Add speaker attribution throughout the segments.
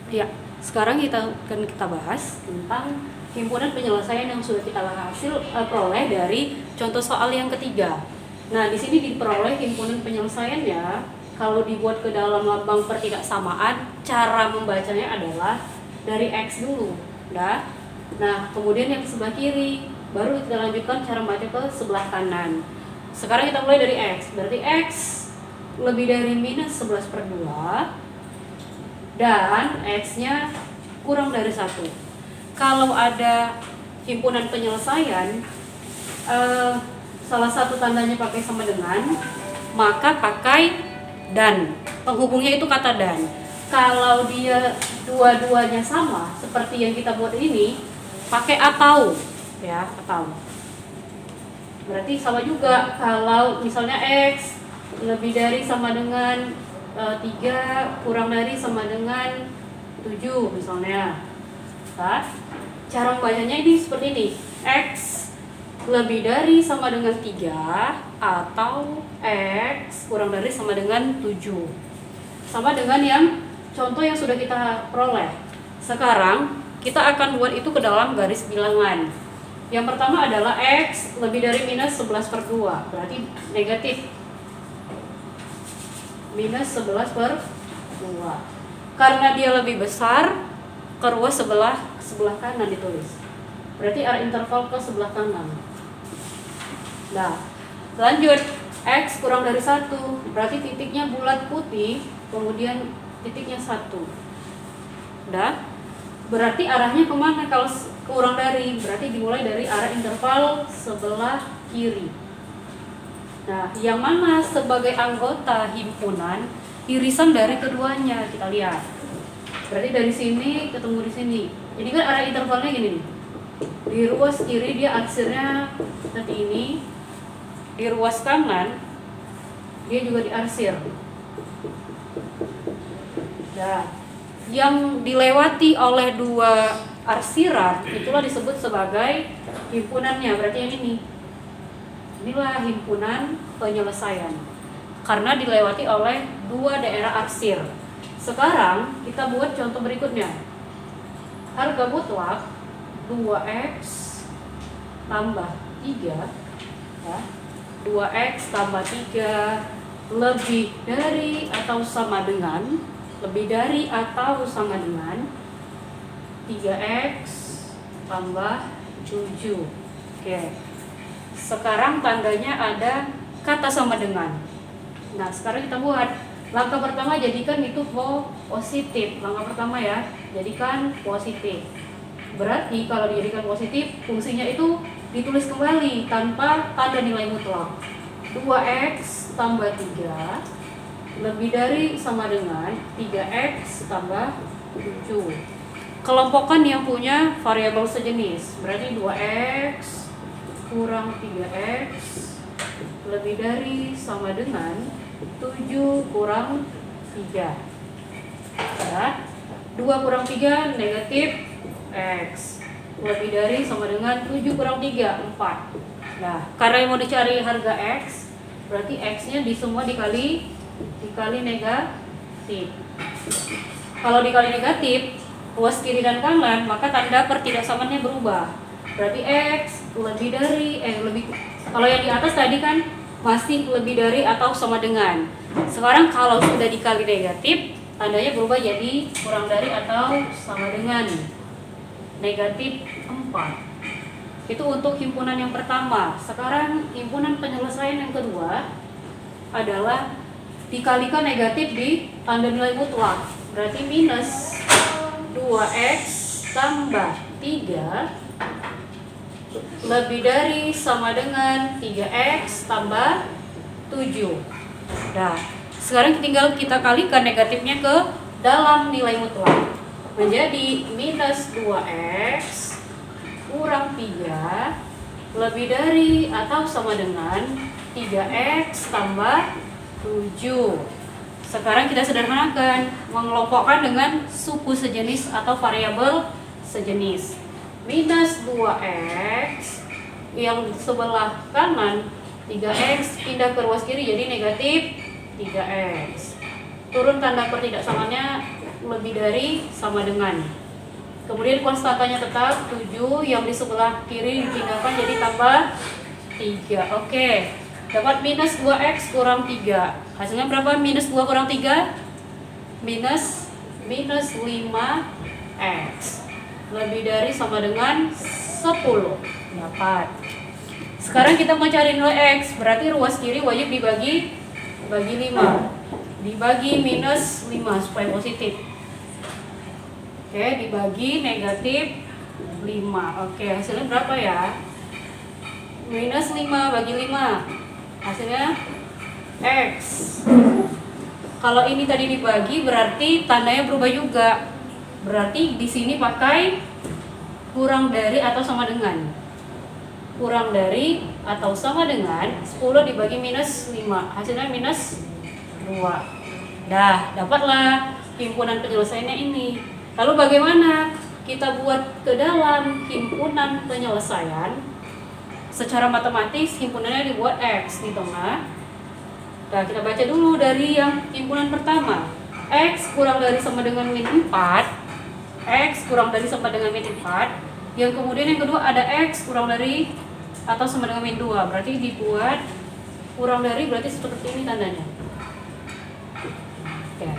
Speaker 1: Ya, sekarang kita bahas tentang himpunan penyelesaian yang sudah kita peroleh dari contoh soal yang ketiga. Nah, di sini diperoleh himpunan penyelesaiannya. Kalau dibuat ke dalam lambang pertidaksamaan, cara membacanya adalah dari X dulu. Nah, kemudian yang sebelah kiri, baru kita lanjutkan cara membaca ke sebelah kanan. Sekarang kita mulai dari X. Berarti X lebih dari minus 11/2 dan X-nya kurang dari 1. Kalau ada himpunan penyelesaian, salah satu tandanya pakai sama dengan, maka pakai dan. Penghubungnya itu kata dan. Kalau dia dua-duanya sama, seperti yang kita buat ini, pakai atau. Ya, atau. Berarti sama juga kalau misalnya X lebih dari sama dengan 3 kurang dari sama dengan 7 misalnya. Nah, cara membacanya ini seperti ini. X lebih dari sama dengan 3 atau X kurang dari sama dengan 7. Sama dengan yang contoh yang sudah kita peroleh. Sekarang kita akan buat itu ke dalam garis bilangan. Yang pertama adalah X lebih dari minus 11/2, berarti negatif. Minus 11/2. Karena dia lebih besar, ke ruas sebelah kanan ditulis. Berarti arah interval ke sebelah kanan. Nah, lanjut. X kurang dari 1, berarti titiknya bulat putih, kemudian titiknya 1. Berarti arahnya kemana kalau kurang dari? Berarti dimulai dari arah interval sebelah kiri. Nah, yang mana sebagai anggota himpunan irisan dari keduanya, kita lihat. Berarti dari sini ketemu di sini. Jadi kan arah intervalnya gini nih. Di ruas kiri dia arsirnya seperti ini. Di ruas kanan dia juga diarsir. Nah, yang dilewati oleh dua arsiran itulah disebut sebagai himpunannya. Berarti yang ini. Inilah himpunan penyelesaian. Karena dilewati oleh dua daerah arsir. Sekarang kita buat contoh berikutnya. Harga mutlak 2X tambah 3 ya. 2X tambah 3 lebih dari atau sama dengan 3X tambah 7. Oke. Sekarang tandanya ada kata sama dengan. Nah, sekarang kita buat. Langkah pertama jadikan itu positif. Langkah pertama ya, jadikan positif. Berarti kalau dijadikan positif, fungsinya itu ditulis kembali tanpa tanda nilai mutlak. 2X tambah 3 lebih dari sama dengan 3X tambah 7. Kelompokkan yang punya variabel sejenis. Berarti 2X kurang 3X lebih dari sama dengan 7 kurang 3. Ya. 2 kurang 3 negatif X lebih dari sama dengan 7 kurang 3, 4. Nah, karena yang mau dicari harga X, berarti X-nya semua dikali negatif. Kalau dikali negatif, ruas kiri dan kanan, maka tanda pertidaksamaannya berubah. Berarti X lebih dari kalau yang di atas tadi kan masih lebih dari atau sama dengan. Sekarang kalau sudah dikali negatif, tandanya berubah jadi kurang dari atau sama dengan negatif 4. Itu untuk himpunan yang pertama. Sekarang himpunan penyelesaian yang kedua adalah dikalikan negatif di tanda nilai mutlak. Berarti minus 2X tambah 3 lebih dari sama dengan 3X tambah 7. Nah, sekarang tinggal kita kalikan negatifnya ke dalam nilai mutlak. Menjadi minus 2X kurang 3 lebih dari atau sama dengan 3X tambah 7. Sekarang kita sederhanakan, mengelompokkan dengan suku sejenis atau variabel sejenis. Minus 2X yang sebelah kanan 3X pindah ke ruas kiri jadi negatif 3X. Turun tanda pertidaksamaannya lebih dari sama dengan. Kemudian konstantanya tetap 7, yang di sebelah kiri dipindahkan jadi tambah 3. Oke. Dapat minus 2x kurang 3. Hasilnya berapa? Minus 2 kurang 3? Minus 5x. Lebih dari sama dengan 10. Dapat. Sekarang kita mau cari nilai x. Berarti ruas kiri wajib dibagi 5. Dibagi minus 5 supaya positif. Oke, dibagi negatif 5. Oke, hasilnya berapa ya? Minus 5 bagi 5. Hasilnya x. Kalau ini tadi dibagi berarti tandanya berubah juga. Berarti di sini pakai kurang dari atau sama dengan. Kurang dari atau sama dengan 10 dibagi minus 5. Hasilnya minus 2. Dah, dapatlah himpunan penyelesaiannya ini. Lalu bagaimana kita buat ke dalam himpunan penyelesaian? Secara matematis himpunannya dibuat X di tengah. Nah, kita baca dulu dari yang himpunan pertama. X kurang dari sama dengan min 4. X kurang dari sama dengan min 4. Yang kemudian yang kedua ada X kurang dari atau sama dengan min 2. Berarti dibuat kurang dari, berarti seperti ini tandanya. Oke.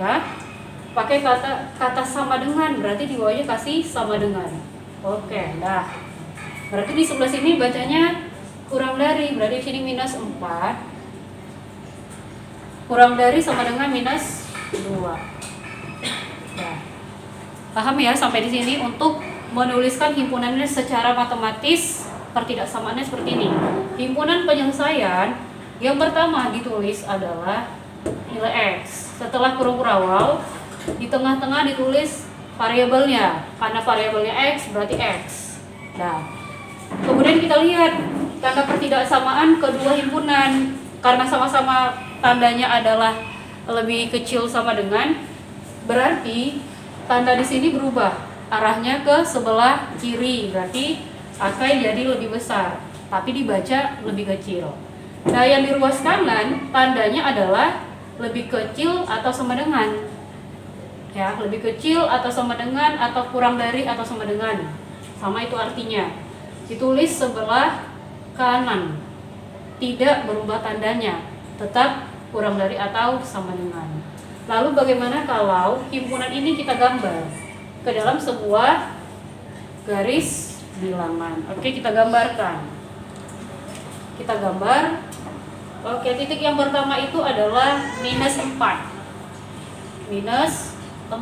Speaker 1: Dah. Pakai kata sama dengan, berarti di bawahnya kasih sama dengan. Oke, dah. Berarti di sebelah sini bacanya kurang dari, berarti di sini minus 4. Kurang dari sama dengan minus 2. Nah, paham ya sampai di sini? Untuk menuliskan himpunannya secara matematis, pertidaksamaannya seperti ini. Himpunan penyelesaian yang pertama ditulis adalah nilai X. Setelah kurung awal, di tengah-tengah ditulis variabelnya. Karena variabelnya X berarti X. Nah, kemudian kita lihat tanda pertidaksamaan kedua himpunan. Karena sama-sama tandanya adalah lebih kecil sama dengan, berarti tanda di sini berubah, arahnya ke sebelah kiri, berarti akan jadi lebih besar, tapi dibaca lebih kecil. Nah, yang di ruas kanan tandanya adalah lebih kecil atau sama dengan, ya, lebih kecil atau sama dengan, atau kurang dari atau sama dengan, sama itu artinya. Ditulis sebelah kanan, tidak berubah tandanya, tetap kurang dari atau sama dengan. Lalu bagaimana kalau himpunan ini kita gambar ke dalam sebuah garis bilangan? Oke, kita gambarkan. Kita gambar. Oke, titik yang pertama itu adalah minus 4. Minus 4.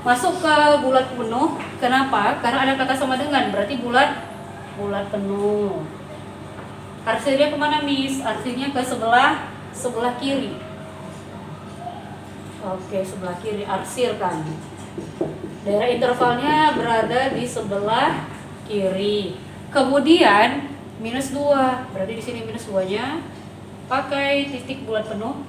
Speaker 1: Masuk ke bulat penuh. Kenapa? Karena ada kata sama dengan, berarti bulat penuh. Arsirnya kemana, Miss? Arsirnya ke sebelah kiri. Oke, sebelah kiri arsir kan. Daerah intervalnya berada di sebelah kiri. Kemudian minus 2. Berarti di sini minus 2-nya pakai titik bulat penuh.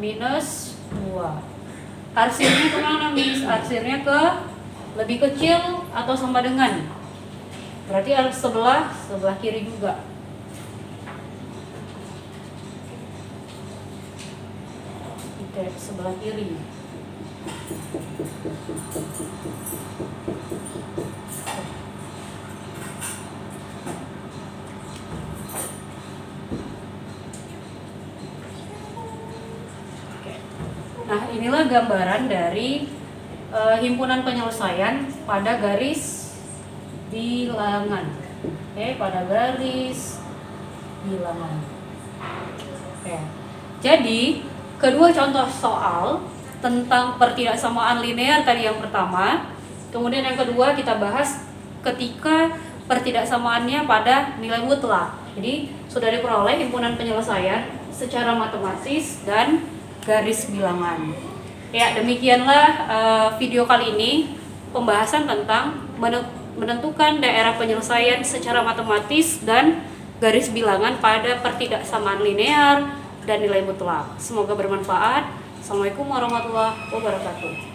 Speaker 1: Minus 2. Arsirnya kemana, Miss? Arsirnya ke lebih kecil atau sama dengan. Berarti harus sebelah kiri juga. Oke, sebelah kiri. Nah, inilah gambaran dari himpunan penyelesaian pada garis bilangan. Oke, pada garis bilangan. Oke. Jadi, kedua contoh soal tentang pertidaksamaan linear tadi yang pertama, kemudian yang kedua kita bahas ketika pertidaksamaannya pada nilai mutlak. Jadi, sudah diperoleh himpunan penyelesaian secara matematis dan garis bilangan. Ya, demikianlah video kali ini, pembahasan tentang menentukan daerah penyelesaian secara matematis dan garis bilangan pada pertidaksamaan linear dan nilai mutlak. Semoga bermanfaat. Assalamualaikum warahmatullahi wabarakatuh.